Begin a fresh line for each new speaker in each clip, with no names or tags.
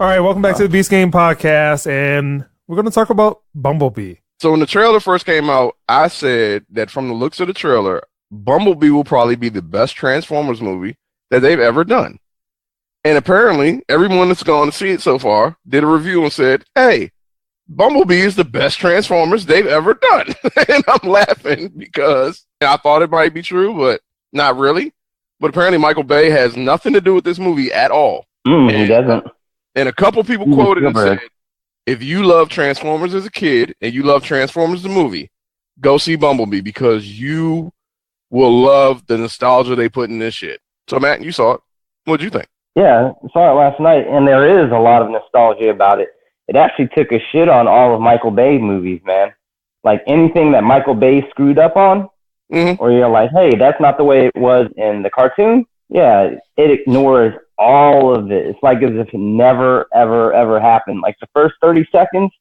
All right, welcome back to the Beast Game Podcast, and we're going to talk about Bumblebee.
So when the trailer first came out, I said that from the looks of the trailer, Bumblebee will probably be the best Transformers movie that they've ever done. And apparently, everyone that's gone to see it so far did a review and said, hey, Bumblebee is the best Transformers they've ever done. And I'm laughing because I thought it might be true, but not really. But apparently Michael Bay has nothing to do with this movie at all.
He doesn't.
And a couple people quoted and said, if you love Transformers as a kid and you love Transformers the movie, go see Bumblebee because you will love the nostalgia they put in this shit. So, Matt, you saw it. What'd you think?
Yeah, I saw it last night, and there is a lot of nostalgia about it. It actually took a shit on all of Michael Bay movies, man. Like anything that Michael Bay screwed up on, or you're like, hey, that's not the way it was in the cartoon. Yeah, it ignores all of it. It's like as if it never, ever, ever happened. Like the first 30 seconds,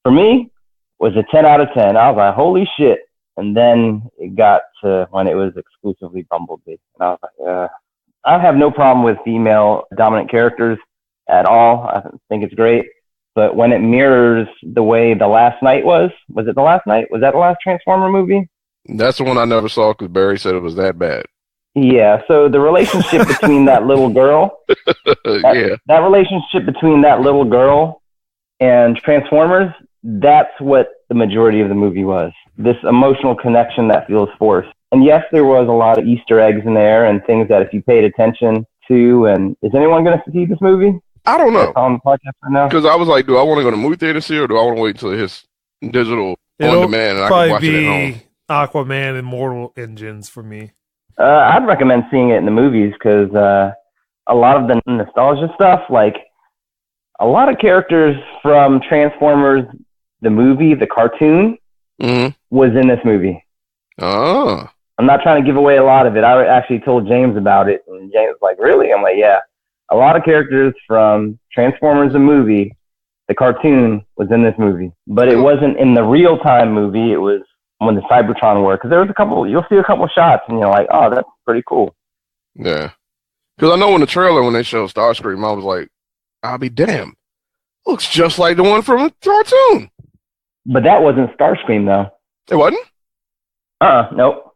for me, was a 10 out of 10. I was like, holy shit. And then it got to when it was exclusively Bumblebee. And I was like, I have no problem with female dominant characters at all. I think it's great. But when it mirrors the way The Last Night was it The Last Night? Was that the last Transformer movie?
That's the one I never saw because Barry said it was that bad.
Yeah, so the relationship between that little girl, that relationship between that little girl and Transformers, that's what the majority of the movie was. This emotional connection that feels forced. And yes, there was a lot of Easter eggs in there and things that if you paid attention to, and is anyone going to see this movie?
I don't know.
On the podcast right now?
Because I was like, do I want to go to movie theater to see it, or do I want to wait until it's digital on demand and I can watch it at home?
Aquaman and Mortal Engines for me.
I'd recommend seeing it in the movies because a lot of the nostalgia stuff, like a lot of characters from Transformers, the movie, the cartoon, was in this movie.
Oh.
I'm not trying to give away a lot of it. I actually told James about it, and James was like, really? I'm like, yeah. A lot of characters from Transformers, the movie, the cartoon, was in this movie. But it wasn't in the real-time movie. It was when the Cybertron were. Because there was you'll see a couple shots, and you're like, oh, that's pretty cool.
Yeah. Because I know in the trailer, when they showed Starscream, I was like, I'll be damned. Looks just like the one from the cartoon.
But that wasn't Starscream, though.
It wasn't?
Nope.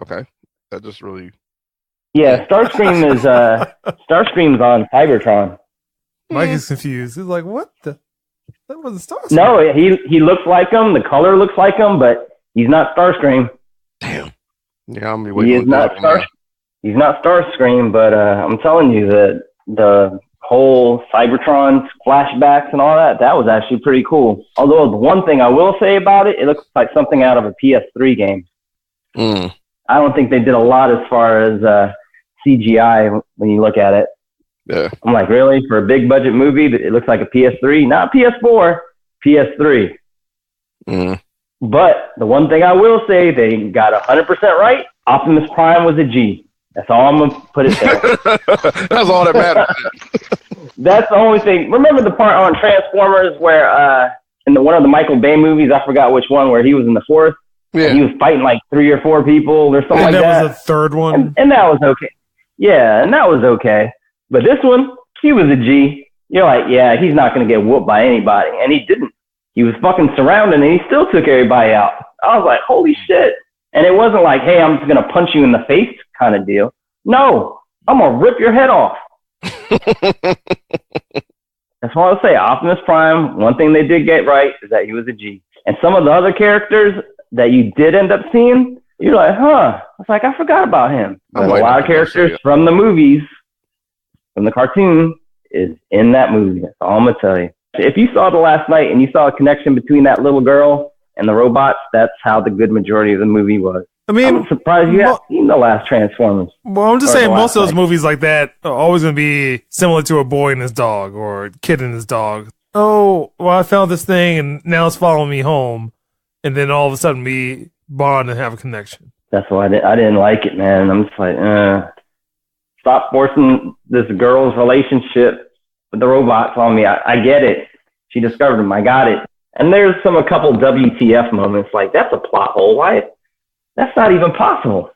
Okay. That just really...
Yeah, Starscream is Starscream's on Cybertron.
Mike is confused. He's like, what the? That wasn't Starscream.
No, he looks like him. The color looks like him, but he's not Starscream.
Damn. Yeah, I'm waiting.
He's not Starscream, but I'm telling you that the whole Cybertron flashbacks and all that was actually pretty cool. Although the one thing I will say about it looks like something out of a PS3 game. I don't think they did a lot as far as CGI when you look at it.
Yeah.
I'm like, really? For a big budget movie, it looks like a PS3? Not PS4, PS3. But the one thing I will say, they got 100% right. Optimus Prime was a G. That's all I'm going to put it there.
That's all that matters.
That's the only thing. Remember the part on Transformers where in one of the Michael Bay movies, I forgot which one, where he was in the fourth? Yeah. He was fighting like 3 or 4 people or something like that.
And that was the third one?
And that was okay. Yeah, and that was okay. But this one, he was a G. You're like, yeah, he's not going to get whooped by anybody. And he didn't. He was fucking surrounded, and he still took everybody out. I was like, holy shit. And it wasn't like, hey, I'm just going to punch you in the face kind of deal. No, I'm going to rip your head off. That's what I'll say. Optimus Prime, one thing they did get right is that he was a G. And some of the other characters that you did end up seeing, you're like, huh. It's like, I forgot about him. But a lot of characters from the movies, from the cartoon, is in that movie. That's all I'm going to tell you. If you saw The Last Night and you saw a connection between that little girl and the robots, that's how the good majority of the movie was.
I mean,
I'm surprised you haven't seen the last Transformers.
Well, I'm just saying most of those movies like that are always going to be similar to a boy and his dog or a kid and his dog. Oh, well, I found this thing and now it's following me home. And then all of a sudden we bond and have a connection.
That's why I didn't like it, man. I'm just like, stop forcing this girl's relationship with the robots on me. I get it. She discovered him. I got it. And there's a couple WTF moments like, that's a plot hole. Why? That's not even possible.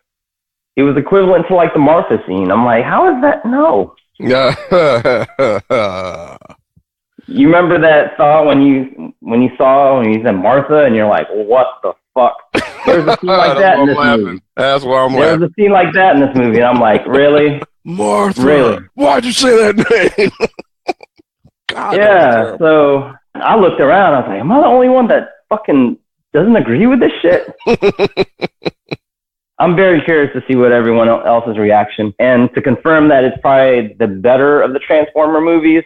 It was equivalent to like the Martha scene. I'm like, how is that? No.
Yeah.
You remember that thought when you saw when you said Martha and you're like, what the fuck? There's a scene like that in this movie.
That's why I'm
laughing. There was a scene like that in this movie, and I'm like, really?
Martha.
Really?
Why'd you say that name? God,
yeah. So I looked around. I was like, am I the only one that fucking doesn't agree with this shit? I'm very curious to see what everyone else's reaction, and to confirm that it's probably the better of the Transformer movies.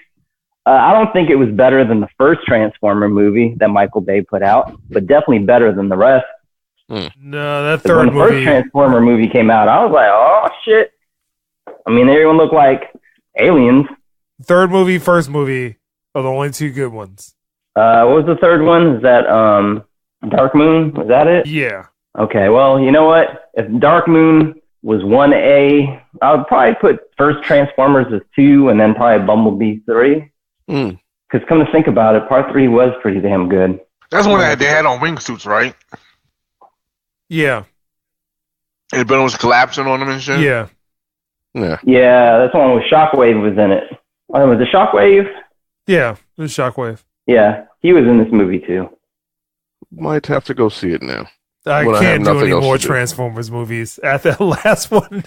I don't think it was better than the first Transformer movie that Michael Bay put out, but definitely better than the rest.
No, that third
when the
movie.
First Transformer movie came out, I was like, oh shit. I mean, everyone looked like aliens.
Third movie, first movie are the only two good ones.
What was the third one? Is that Dark Moon? Was that it?
Yeah.
Okay, well, you know what? If Dark Moon was 1A, I would probably put first Transformers as 2 and then probably Bumblebee 3. Because come to think about it, part 3 was pretty damn good.
That's one that they had on wingsuits, right?
Yeah.
And the building was collapsing on them and shit?
Yeah.
Yeah, that's the one with Shockwave was in it. Oh, was it Shockwave?
Yeah, it was Shockwave.
Yeah, he was in this movie too.
Might have to go see it now.
I can't do any more Transformers movies. After the last one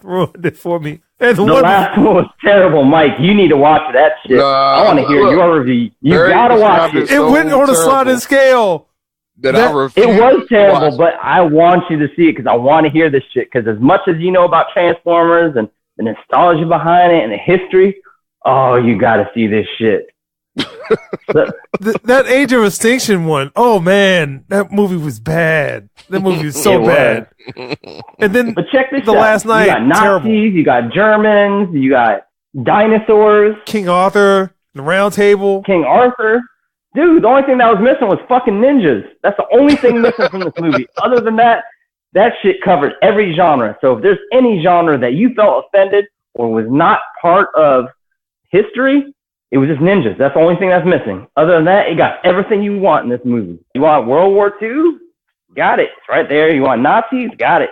ruined it for me. And
the last one was terrible, Mike. You need to watch that shit. I want to hear your review. You gotta watch it.
It went on a sliding scale.
It
was terrible, but I want you to see it because I want to hear this shit. Because as much as you know about Transformers and the nostalgia behind it and the history, oh, you got to see this shit.
That Age of Extinction one, oh man, that movie was bad. That movie was so bad. And then,
but check this
out. Last night,
you got Nazis,
terrible.
You got Germans, you got dinosaurs,
King Arthur, the Round Table,
King Arthur. Dude, the only thing that was missing was fucking ninjas. That's the only thing missing from this movie. Other than that, that shit covered every genre. So if there's any genre that you felt offended or was not part of history, it was just ninjas. That's the only thing that's missing. Other than that, it got everything you want in this movie. You want World War II? Got it. It's right there. You want Nazis? Got it.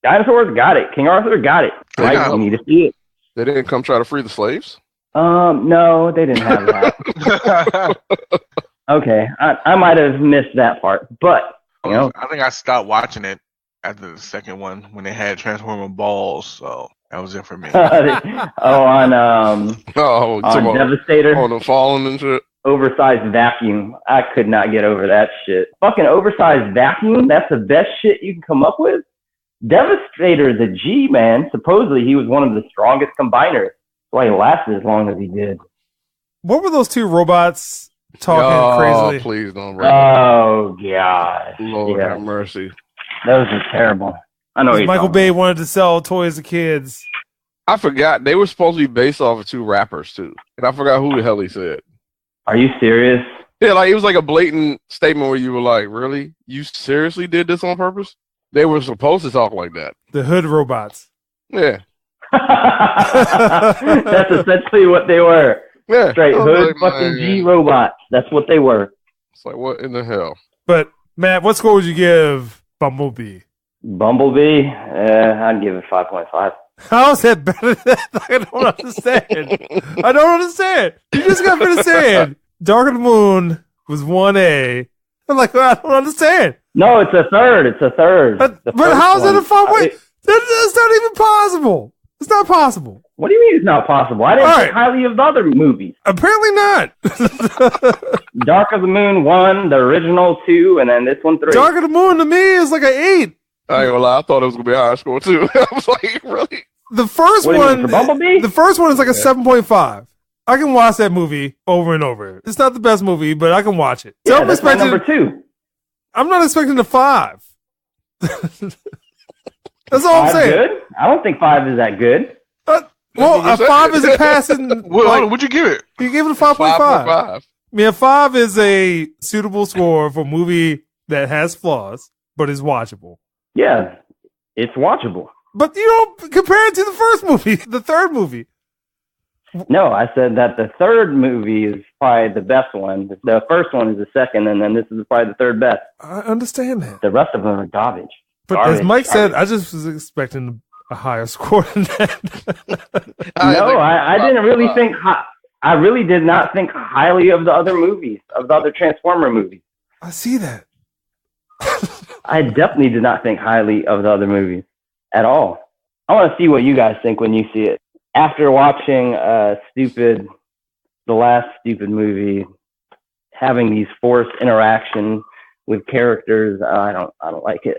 Dinosaurs? Got it. King Arthur? Got it. Right? You need to see it.
They didn't come try to free the slaves?
No, they didn't have that. Okay, I might have missed that part, but you know,
I think I stopped watching it after the second one when they had Transformer balls, so that was it for me.
on Devastator,
on the falling and shit.
Oversized vacuum. I could not get over that shit. Fucking oversized vacuum. That's the best shit you can come up with. Devastator, the G man. Supposedly he was one of the strongest combiners. That's why he lasted as long as he did.
What were those two robots talking crazily?
Please don't.
Oh gosh,
Lord have mercy.
Those are terrible. I know.
Michael Bay wanted to sell toys to kids.
I forgot they were supposed to be based off of two rappers too, and I forgot who the hell he said.
Are you serious?
Yeah, like it was like a blatant statement where you were like, "Really? You seriously did this on purpose?" They were supposed to talk like that.
The hood robots.
Yeah.
That's essentially what they were.
Yeah.
Straight hood fucking G robots. That's what they were.
It's like, what in the hell?
But Matt, what score would you give Bumblebee?
Bumblebee? I'd give it 5.5.
How is that better than that? I don't understand. You just got finished saying Dark of the Moon was 1A. I'm like, I don't understand.
No, it's a third.
But how is it a 5.5? That's not even possible. It's not possible.
What do you mean it's not possible? I didn't think highly of the other movies.
Apparently not.
Dark of the Moon 1, the original 2, and then this one 3.
Dark of the Moon to me is like an 8.
I ain't gonna lie, I thought it was gonna be a higher score too. I was like, really?
The first one
for Bumblebee?
The first one is like a 7.5. I can watch that movie over and over. It's not the best movie, but I can watch it.
Yeah, so that's my number 2.
I'm not expecting a 5. That's all I'm saying.
Good? I don't think 5 is that good.
Well, a 5 is a passing.
What'd you give it?
You gave it a 5.5. I mean, a 5 is a suitable score for a movie that has flaws, but is watchable.
Yeah, it's watchable.
But you don't compare it to the first movie, the third movie.
No, I said that the third movie is probably the best one. The first one is the second, and then this is probably the third best.
I understand that.
The rest of them are garbage.
But as Mike said, I just was expecting a higher score than that.
No, I didn't really think. I really did not think highly of the other movies, of the other Transformer movies.
I see that.
I definitely did not think highly of the other movies at all. I want to see what you guys think when you see it. After watching the last stupid movie, having these forced interaction with characters, I don't like it.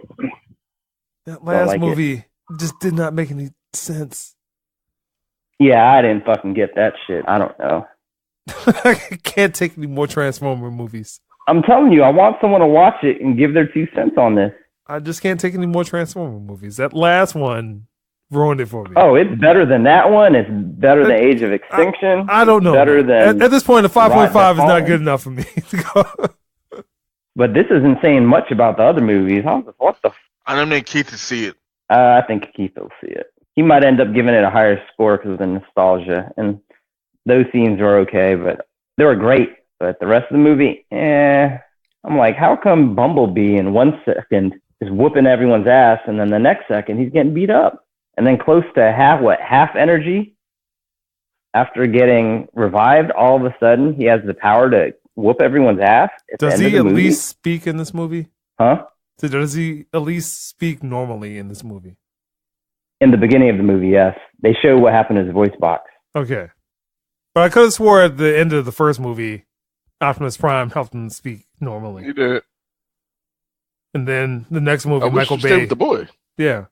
That last movie just did not make any sense.
Yeah, I didn't fucking get that shit. I don't know.
I can't take any more Transformer movies.
I'm telling you, I want someone to watch it and give their 2 cents on this.
I just can't take any more Transformer movies. That last one ruined it for me.
Oh, it's better than that one. It's better than Age of Extinction.
I don't know.
Better than
at this point, a 5.5 is not good enough for me to go.
But this isn't saying much about the other movies. What the?
I don't need Keith to see it.
I think Keith will see it. He might end up giving it a higher score because of the nostalgia. And those scenes were okay, but they were great. But the rest of the movie, I'm like, how come Bumblebee in 1 second is whooping everyone's ass, and then the next second he's getting beat up? And then close to half energy, after getting revived, all of a sudden he has the power to whoop everyone's ass.
Does he at least speak in this movie?
Huh?
So does he at least speak normally in this movie?
In the beginning of the movie, yes. They show what happened to his voice box.
Okay. But I could have swore at the end of the first movie, Optimus Prime helped him speak normally.
He did.
And then the next movie,
I
Michael
wish
Bay.
stayed with the boy.
Yeah.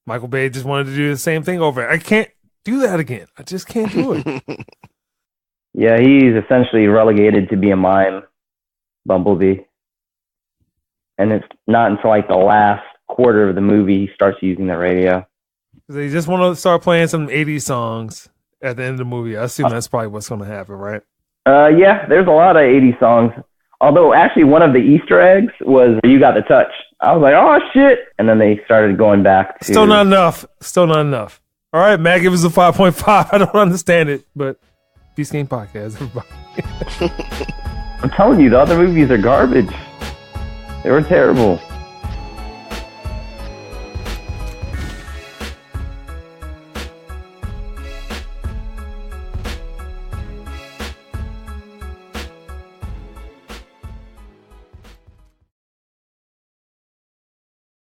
Michael Bay just wanted to do the same thing over. I can't do that again. I just can't do it.
Yeah, he's essentially relegated to be a mime, Bumblebee. And it's not until like the last quarter of the movie he starts using the radio.
They just want to start playing some 80s songs at the end of the movie. I assume that's probably what's going to happen, right?
Yeah, there's a lot of 80s songs. Although, actually, one of the Easter eggs was You Got the Touch. I was like, oh, shit. And then they started going back to...
Still not enough. Still not enough. All right, Matt, give us a 5.5. I don't understand it, but Beast Game Podcast, everybody.
I'm telling you, the other movies are garbage. They were terrible.